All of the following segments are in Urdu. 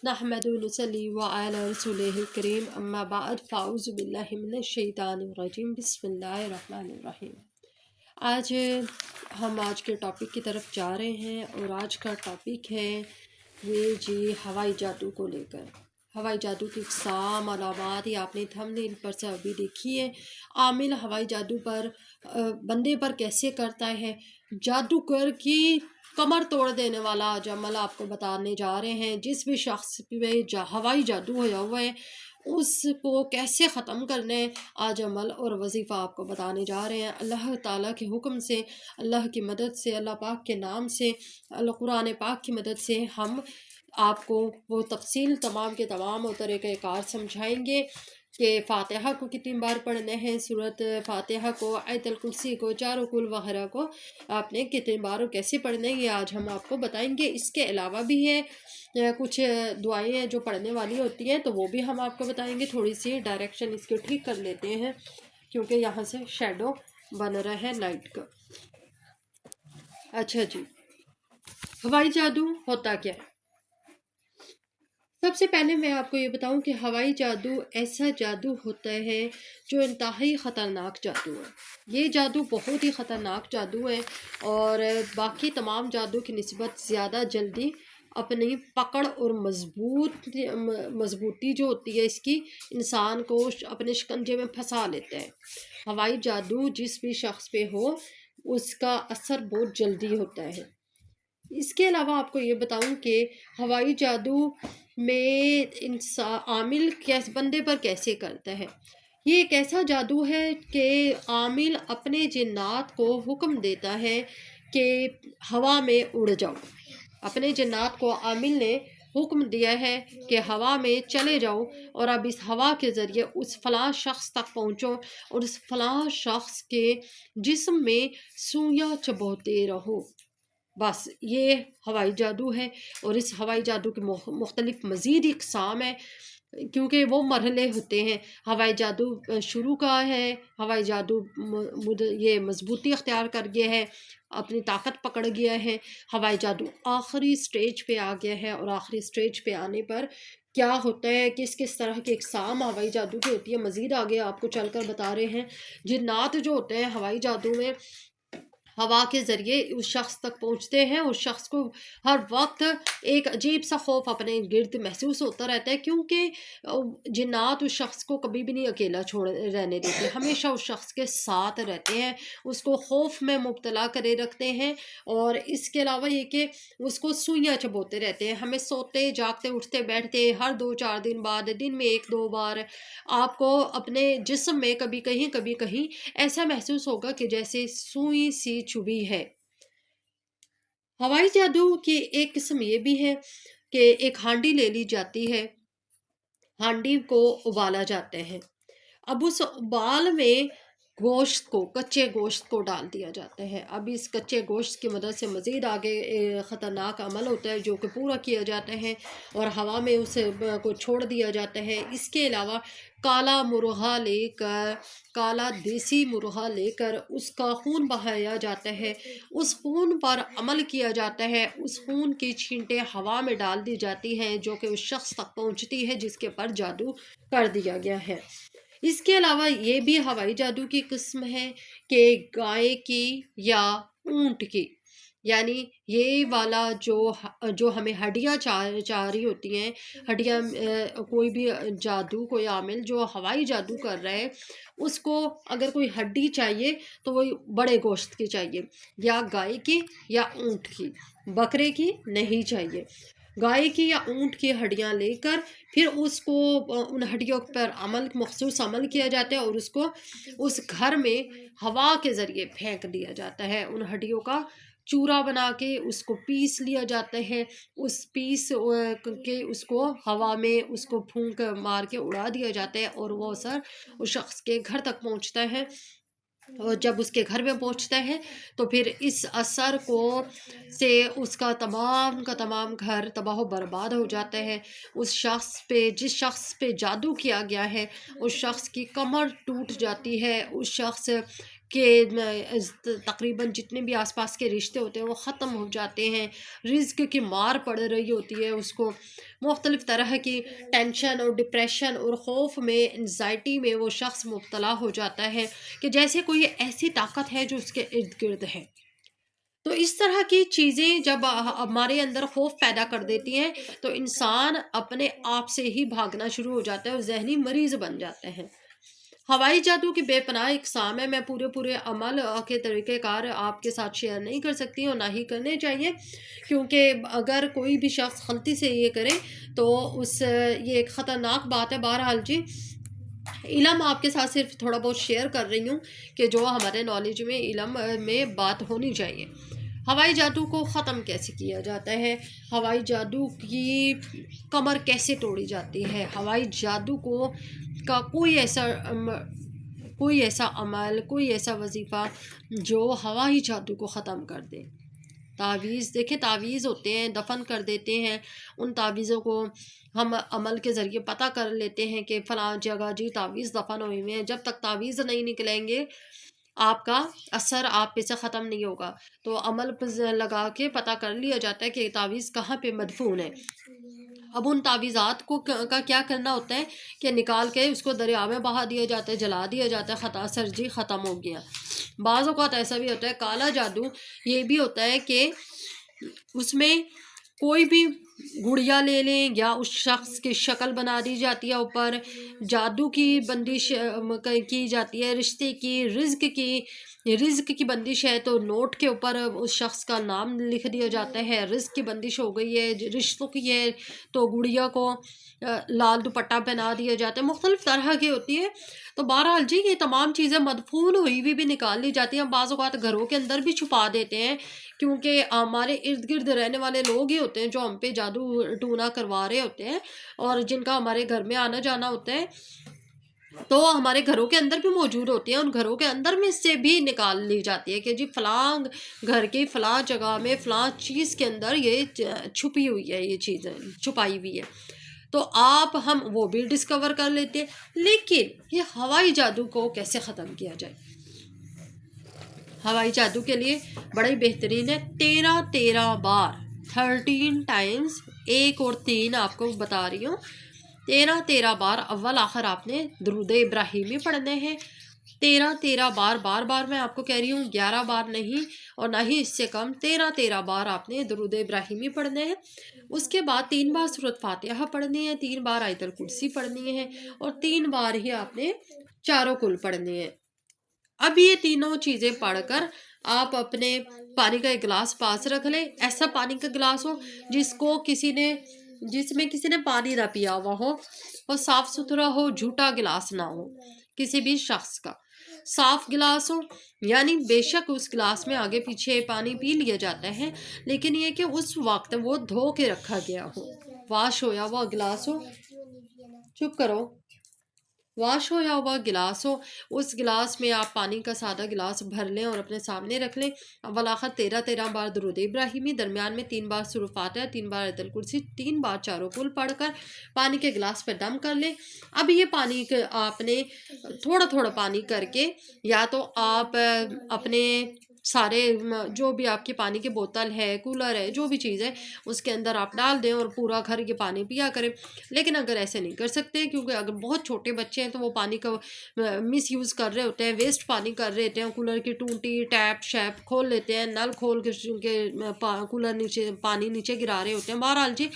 نحمد ونصلي وعلى رسوله الكريم اما بعد فاعوذ باللہ من الشیطان الرجیم بسم اللہ الرحمن الرحیم۔ آج کے ٹاپک کی طرف جا رہے ہیں اور آج کا ٹاپک ہے یہ ہوائی جادو کو لے کر۔ ہوائی جادو کی اقسام علامات یہ آپ نے تھمبنیل پر سے ابھی دیکھی ہے۔ عامل ہوائی جادو پر بندے پر کیسے کرتا ہے، جادوگر کی کمر توڑ دینے والا آج عمل آپ کو بتانے جا رہے ہیں۔ جس بھی شخص پہ ہوائی جادو ہوا ہوا ہے اس کو کیسے ختم کرنے آج عمل اور وظیفہ آپ کو بتانے جا رہے ہیں۔ اللہ تعالیٰ کے حکم سے، اللہ کی مدد سے، اللہ پاک کے نام سے، اللہ قرآن پاک کی مدد سے ہم آپ کو وہ تفصیل تمام کے تمام اور طریقہ کار سمجھائیں گے کہ فاتحہ کو کتنی بار پڑھنے ہیں، سورۃ فاتحہ کو، آیت الکرسی کو، چاروں کل وغیرہ کو آپ نے کتنی بار اور کیسے پڑھنے یہ آج ہم آپ کو بتائیں گے۔ اس کے علاوہ بھی ہے کچھ دعائیں ہیں جو پڑھنے والی ہوتی ہیں تو وہ بھی ہم آپ کو بتائیں گے۔ تھوڑی سی ڈائریکشن اس کو ٹھیک کر لیتے ہیں کیونکہ یہاں سے شیڈو بن رہا ہے لائٹ کا۔ اچھا جی، ہوائی جادو ہوتا کیا ہے؟ سب سے پہلے میں آپ کو یہ بتاؤں کہ ہوائی جادو ایسا جادو ہوتا ہے جو انتہائی خطرناک جادو ہے۔ یہ جادو بہت ہی خطرناک جادو ہے اور باقی تمام جادو کی نسبت زیادہ جلدی اپنی پکڑ اور مضبوطی جو ہوتی ہے اس کی انسان کو اپنے شکنجے میں پھنسا لیتا ہے۔ ہوائی جادو جس بھی شخص پہ ہو اس کا اثر بہت جلدی ہوتا ہے۔ اس کے علاوہ آپ کو یہ بتاؤں کہ ہوائی جادو میں عامل بندے پر کیسے کرتا ہے۔ یہ ایک ایسا جادو ہے کہ عامل اپنے جنات کو حکم دیتا ہے کہ ہوا میں اڑ جاؤ۔ اپنے جنات کو عامل نے حکم دیا ہے کہ ہوا میں چلے جاؤ اور اب اس ہوا کے ذریعے اس فلاں شخص تک پہنچو اور اس فلاں شخص کے جسم میں سوئیاں چبوتے رہو۔ بس یہ ہوائی جادو ہے اور اس ہوائی جادو کے مختلف مزید اقسام ہیں کیونکہ وہ مرحلے ہوتے ہیں۔ ہوائی جادو شروع کا ہے، ہوائی جادو یہ مضبوطی اختیار کر گیا ہے، اپنی طاقت پکڑ گیا ہے، ہوائی جادو آخری سٹیج پہ آ گیا ہے اور آخری سٹیج پہ آنے پر کیا ہوتا ہے، کس طرح کے اقسام ہوائی جادو کی ہوتی ہے مزید آگے آپ کو چل کر بتا رہے ہیں۔ جنات جو ہوتے ہیں ہوائی جادو میں ہوا کے ذریعے اس شخص تک پہنچتے ہیں، اس شخص کو ہر وقت ایک عجیب سا خوف اپنے گرد محسوس ہوتا رہتا ہے کیونکہ جنات اس شخص کو کبھی بھی نہیں اکیلا چھوڑ رہنے دیتے، ہمیشہ اس شخص کے ساتھ رہتے ہیں، اس کو خوف میں مبتلا کرے رکھتے ہیں اور اس کے علاوہ یہ کہ اس کو سوئیاں چبوتے رہتے ہیں۔ ہمیں سوتے جاگتے اٹھتے بیٹھتے ہر 2-4 دن بعد، دن میں 1-2 بار آپ کو اپنے جسم میں کبھی کہیں ایسا محسوس ہوگا کہ جیسے سوئی سی چبھی ہے۔ ہوائی جادو کی ایک قسم یہ بھی ہے کہ ایک ہانڈی لے لی جاتی ہے، ہانڈی کو ابالا جاتا ہے، اب اس ابال میں کچے گوشت کو ڈال دیا جاتا ہے۔ اب اس کچے گوشت کی مدد سے مزید آگے خطرناک عمل ہوتا ہے جو کہ پورا کیا جاتا ہے اور ہوا میں اسے کو چھوڑ دیا جاتا ہے۔ اس کے علاوہ کالا دیسی مرغا لے کر اس کا خون بہایا جاتا ہے، اس خون پر عمل کیا جاتا ہے، اس خون کی چھینٹیں ہوا میں ڈال دی جاتی ہیں جو کہ اس شخص تک پہنچتی ہے جس کے پر جادو کر دیا گیا ہے۔ اس کے علاوہ یہ بھی ہوائی جادو کی قسم ہے کہ گائے کی یا اونٹ کی، یعنی یہ والا جو ہمیں ہڈیاں چاہ رہی ہوتی ہیں، ہڈیاں کوئی بھی جادو کوئی عامل جو ہوائی جادو کر رہا ہے اس کو اگر کوئی ہڈی چاہیے تو وہ بڑے گوشت کی چاہیے، یا گائے کی یا اونٹ کی، بکرے کی نہیں چاہیے۔ گائے کی یا اونٹ کی ہڈیاں لے کر پھر اس کو ان ہڈیوں پر مخصوص عمل کیا جاتا ہے اور اس کو اس گھر میں ہوا کے ذریعے پھینک دیا جاتا ہے۔ ان ہڈیوں کا چورا بنا کے اس کو پیس لیا جاتا ہے، اس پیس کے اس کو ہوا میں اس کو پھونک مار کے اڑا دیا جاتا ہے اور وہ اثر اس شخص کے گھر تک پہنچتا ہے اور جب اس کے گھر میں پہنچتا ہے تو پھر اس اثر سے اس کا تمام گھر تباہ و برباد ہو جاتا ہے۔ جس شخص پہ جادو کیا گیا ہے اس شخص کی کمر ٹوٹ جاتی ہے، اس شخص کہ تقریباً جتنے بھی آس پاس کے رشتے ہوتے ہیں وہ ختم ہو جاتے ہیں، رزق کی مار پڑ رہی ہوتی ہے اس کو، مختلف طرح کی ٹینشن اور ڈپریشن اور خوف میں، انزائٹی میں وہ شخص مبتلا ہو جاتا ہے کہ جیسے کوئی ایسی طاقت ہے جو اس کے ارد گرد ہے۔ تو اس طرح کی چیزیں جب ہمارے اندر خوف پیدا کر دیتی ہیں تو انسان اپنے آپ سے ہی بھاگنا شروع ہو جاتا ہے اور ذہنی مریض بن جاتے ہیں۔ ہوائی جادو کی بے پناہ اقسام ہے، میں پورے عمل کے طریقہ کار آپ کے ساتھ شیئر نہیں کر سکتی اور نہ ہی کرنے چاہیے، کیونکہ اگر کوئی بھی شخص غلطی سے یہ کرے تو یہ ایک خطرناک بات ہے۔ بہرحال جی، علم آپ کے ساتھ صرف تھوڑا بہت شیئر کر رہی ہوں کہ جو ہمارے نالج میں علم میں بات ہونی چاہیے۔ ہوائی جادو کو ختم کیسے کیا جاتا ہے؟ ہوائی جادو کی کمر کیسے توڑی جاتی ہے؟ ہوائی جادو کا کوئی ایسا عمل، کوئی ایسا وظیفہ جو ہوائی جادو کو ختم کر دے۔ تعویذ دیکھیں، تعویذ ہوتے ہیں، دفن کر دیتے ہیں، ان تعویذوں کو ہم عمل کے ذریعے پتہ کر لیتے ہیں کہ فلاں جگہ جی تعویذ دفن ہوئے ہوئے ہیں۔ جب تک تعویذ نہیں نکلیں گے آپ کا اثر آپ پہ سے ختم نہیں ہوگا، تو عمل لگا کے پتہ کر لیا جاتا ہے کہ تعویذ کہاں پہ مدفون ہے۔ اب ان تعویذات کا کیا کرنا ہوتا ہے کہ نکال کے اس کو دریا میں بہا دیا جاتا ہے، جلا دیا جاتا ہے، خطا سر جی ختم ہو گیا۔ بعض اوقات ایسا بھی ہوتا ہے کالا جادو، یہ بھی ہوتا ہے کہ اس میں کوئی بھی گڑیا لے لیں یا اس شخص کی شکل بنا دی جاتی ہے، اوپر جادو کی بندش کی جاتی ہے، رشتے کی، رزق کی بندش ہے تو نوٹ کے اوپر اس شخص کا نام لکھ دیا جاتا ہے۔ رزق کی بندش ہو گئی ہے، رشتوں کی ہے تو گڑیا کو لال دوپٹہ پہنا دیا جاتا ہے، مختلف طرح کی ہوتی ہے۔ تو بہرحال جی، یہ تمام چیزیں مدفون ہوئی بھی نکال لی جاتی ہیں، بعض اوقات گھروں کے اندر بھی چھپا دیتے ہیں، کیونکہ ہمارے ارد گرد رہنے والے لوگ ہی ہوتے ہیں جو ہم پہ جادو ٹونا کروا رہے ہوتے ہیں اور جن کا ہمارے گھر میں آنا جانا ہوتا ہے، تو ہمارے گھروں کے اندر بھی موجود ہوتی ہیں، ان گھروں کے اندر میں سے بھی نکال لی جاتی ہے کہ جی فلاں گھر کی فلاں جگہ میں فلاں چیز کے اندر یہ چھپی ہوئی ہے، یہ چیز چھپائی ہوئی ہے، تو ہم وہ بھی ڈسکور کر لیتے ہیں۔ لیکن یہ ہوائی جادو کو کیسے ختم کیا جائے؟ ہوائی جادو کے لیے بڑا ہی بہترین ہے، 13 بار 13 ٹائمز، 1 اور 3 آپ کو بتا رہی ہوں، 13 بار اول آخر آپ نے درود ابراہیمی پڑھنے ہیں، 13 بار میں آپ کو کہہ رہی ہوں، 11 بار نہیں اور نہ ہی اس سے کم، 13 بار آپ نے درود ابراہیمی پڑھنے ہیں۔ اس کے بعد 3 بار سورۃ فاتحہ پڑھنی ہے، 3 بار آیت الکرسی پڑھنی ہے اور 3 بار ہی آپ نے چاروں کل پڑھنے ہیں۔ اب یہ تینوں چیزیں پڑھ کر آپ اپنے پانی کا ایک گلاس پاس رکھ لیں، ایسا پانی کا گلاس ہو جس میں کسی نے پانی نہ پیا ہوا ہو اور صاف ستھرا ہو، جھوٹا گلاس نہ ہو، کسی بھی شخص کا صاف گلاس ہو، یعنی بے شک اس گلاس میں آگے پیچھے پانی پی لیا جاتا ہے، لیکن یہ کہ اس وقت وہ دھو کے رکھا گیا ہو، واش ہویا ہوا گلاس ہو، چپ کرو، واش ہویا ہوا گلاس ہو، اس گلاس میں آپ پانی کا سادہ گلاس بھر لیں اور اپنے سامنے رکھ لیں۔ اول آخر 13 بار درود ابراہیمی، درمیان میں 3 بار سورۃ فاتحہ، 3 بار آیت الکرسی، 3 بار چاروں کل پڑھ کر پانی کے گلاس پہ دم کر لیں۔ اب یہ پانی آپ نے تھوڑا پانی کر کے، یا تو آپ اپنے سارے جو بھی آپ کی پانی کی بوتل ہے، کولر ہے، جو بھی چیز ہے اس کے اندر آپ ڈال دیں اور پورا گھر یہ پانی پیا کریں۔ لیکن اگر ایسے نہیں کر سکتے، کیونکہ اگر بہت چھوٹے بچے ہیں تو وہ پانی کا مس یوز کر رہے ہوتے ہیں، ویسٹ پانی کر رہے ہوتے ہیں، کولر کی ٹونٹی ٹیپ شیپ کھول لیتے ہیں، نل کھول کے کولر نیچے پانی نیچے گرا رہے ہوتے ہیں، بہرحال جی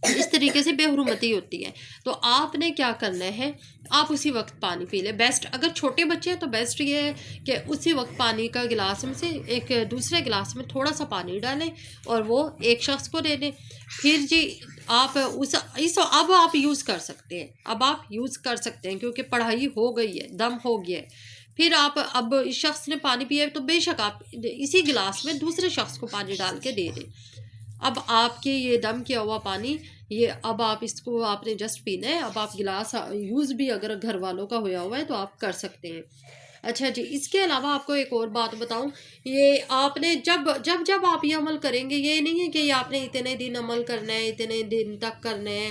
اس طریقے سے بے حرمتی ہوتی ہے۔ تو آپ نے کیا کرنا ہے، آپ اسی وقت پانی پی لیں۔ بیسٹ اگر چھوٹے بچے ہیں تو بیسٹ یہ ہے کہ اسی وقت پانی کا گلاس میں سے ایک دوسرے گلاس میں تھوڑا سا پانی ڈالیں اور وہ ایک شخص کو دے دیں۔ پھر جی آپ اب آپ یوز کر سکتے ہیں، کیونکہ پڑھائی ہو گئی ہے، دم ہو گیا ہے۔ پھر اب اس شخص نے پانی پیا ہے تو بے شک آپ اسی گلاس میں دوسرے شخص کو پانی ڈال کے دے دیں۔ اب آپ کے یہ دم کیا ہوا پانی، اب آپ اس کو آپ نے جسٹ پینا ہے۔ اب آپ گلاس یوز بھی اگر گھر والوں کا ہوا ہے تو آپ کر سکتے ہیں۔ اچھا جی، اس کے علاوہ آپ کو ایک اور بات بتاؤں، یہ آپ نے جب آپ یہ عمل کریں گے، یہ نہیں ہے کہ یہ آپ نے اتنے دن عمل کرنا ہے، اتنے دن تک کرنا ہے